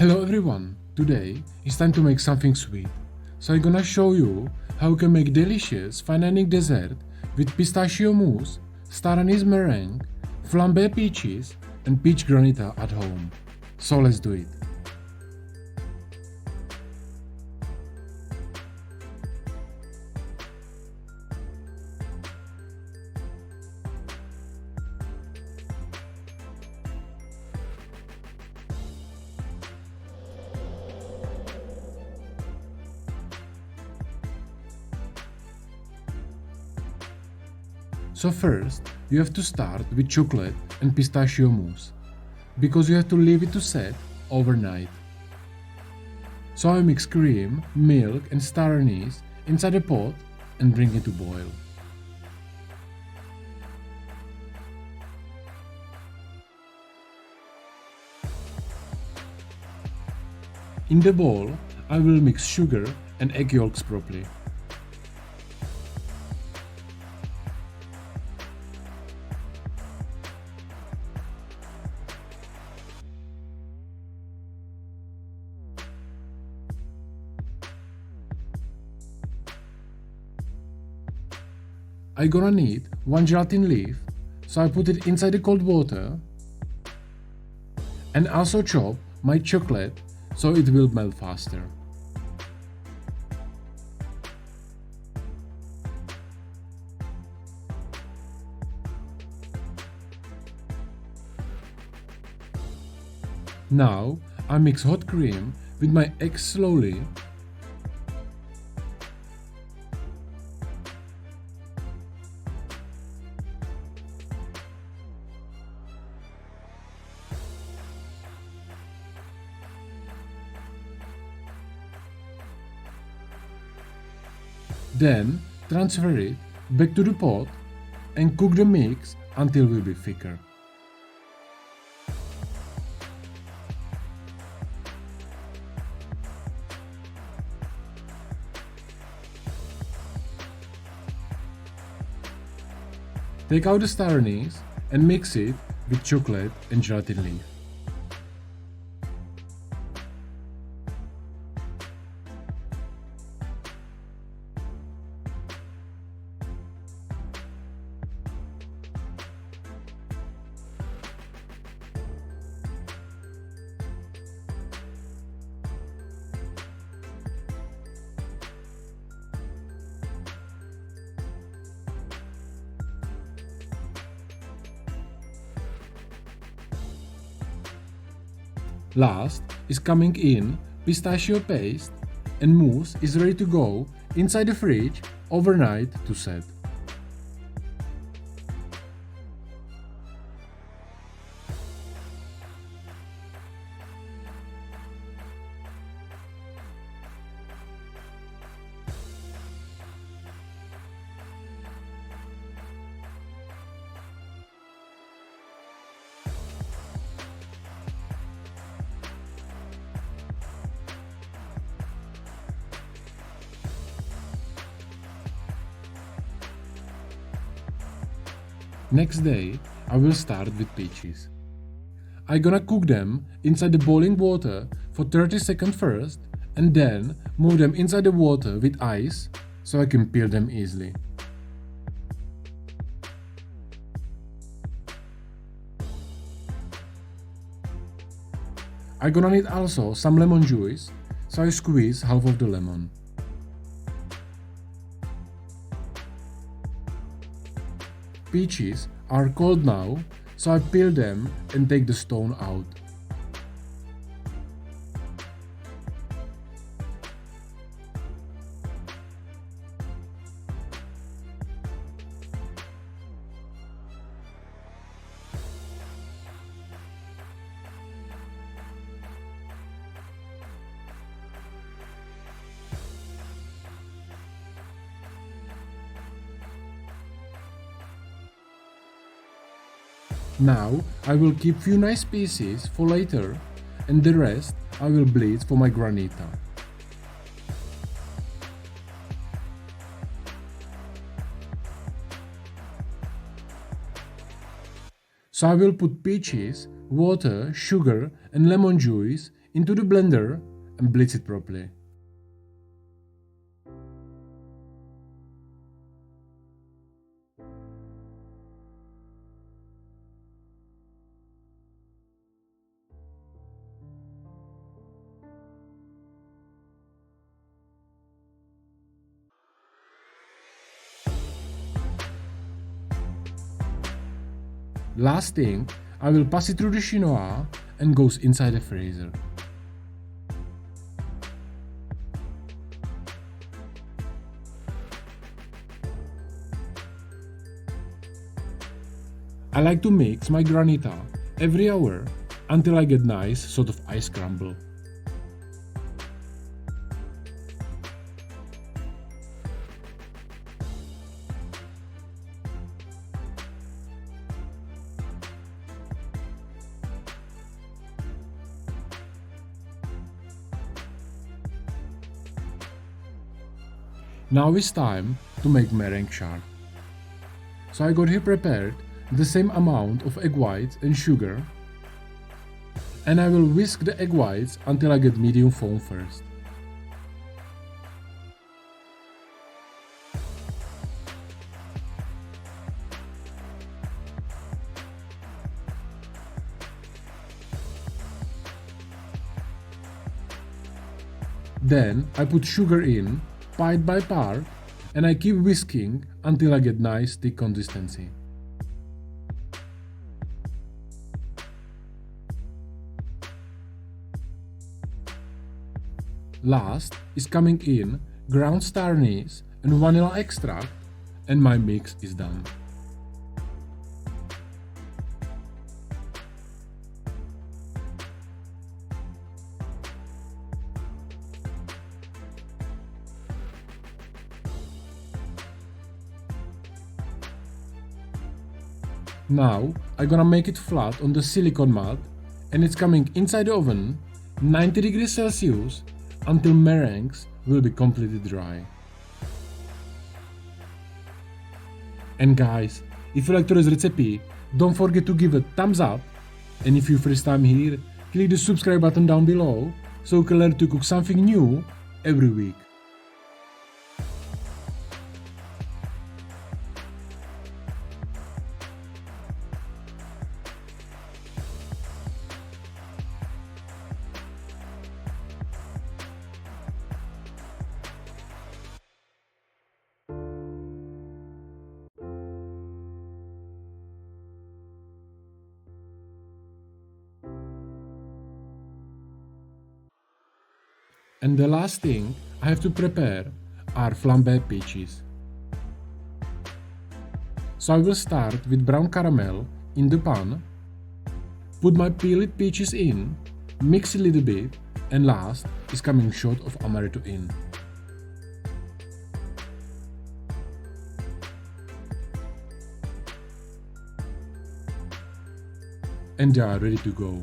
Hello everyone, today it's time to make something sweet. So I'm gonna show you how you can make delicious fine dining dessert with pistachio mousse, star anise meringue, flambé peaches and peach granita at home. So let's do it. So first, you have to start with chocolate and pistachio mousse, because you have to leave it to set overnight. So I mix cream, milk and star anise inside a pot and bring it to boil. In the bowl, I will mix sugar and egg yolks properly. I gonna need one gelatin leaf, so I put it inside the cold water and also chop my chocolate so it will melt faster. Now I mix hot cream with my eggs slowly. Then transfer it back to the pot and cook the mix until it will be thicker. Take out the star anise and mix it with chocolate and gelatin leaf. Last is coming in pistachio paste and mousse is ready to go inside the fridge overnight to set. Next day, I will start with peaches. I gonna cook them inside the boiling water for 30 seconds first and then move them inside the water with ice so I can peel them easily. I gonna need also some lemon juice, so I squeeze half of the lemon. Peaches are cold now, so I peel them and take the stone out. Now I will keep few nice pieces for later and the rest I will bleed for my granita. So I will put peaches, water, sugar and lemon juice into the blender and blitz it properly. Last thing, I will pass it through the chinois and goes inside the freezer. I like to mix my granita every hour until I get nice sort of ice crumble. Now it's time to make meringue shard. So I got here prepared the same amount of egg whites and sugar, and I will whisk the egg whites until I get medium foam first. Then I put sugar in, part by part, and I keep whisking until I get nice thick consistency. Last is coming in ground star anise and vanilla extract, and my mix is done. Now I'm gonna make it flat on the silicone mat, and it's coming inside the oven 90 degrees Celsius until meringues will be completely dry. And guys, if you like today's recipe, don't forget to give a thumbs up, and if you're first time here, click the subscribe button down below so you can learn to cook something new every week. And the last thing I have to prepare are flambéed peaches. So I will start with brown caramel in the pan, put my peeled peaches in, mix a little bit, and last is coming shot of amaretto in. And they are ready to go.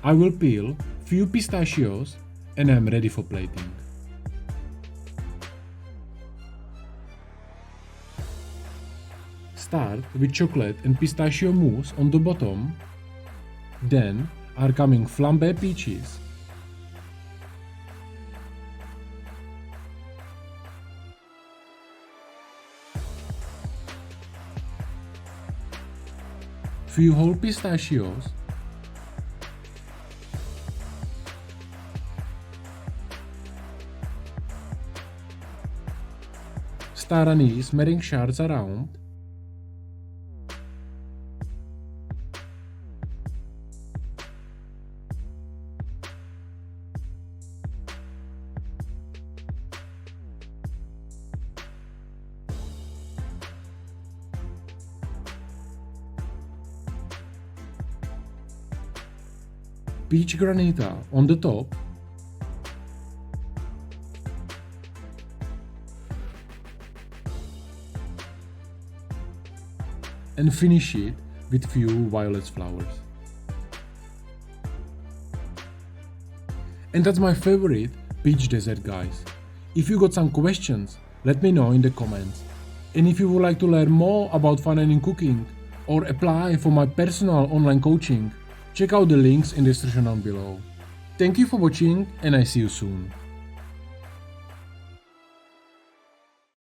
I will peel few pistachios and I'm ready for plating. Start with chocolate and pistachio mousse on the bottom, then are coming flambéed peaches, few whole pistachios, star anise meringue shards around, peach granita on the top, and finish it with few violet flowers. And that's my favorite peach dessert, guys. If you got some questions, Let me know in the comments. And if you would like to learn more about fine dining cooking or apply for my personal online coaching, check out the links in the description down below. Thank you for watching and I see you soon.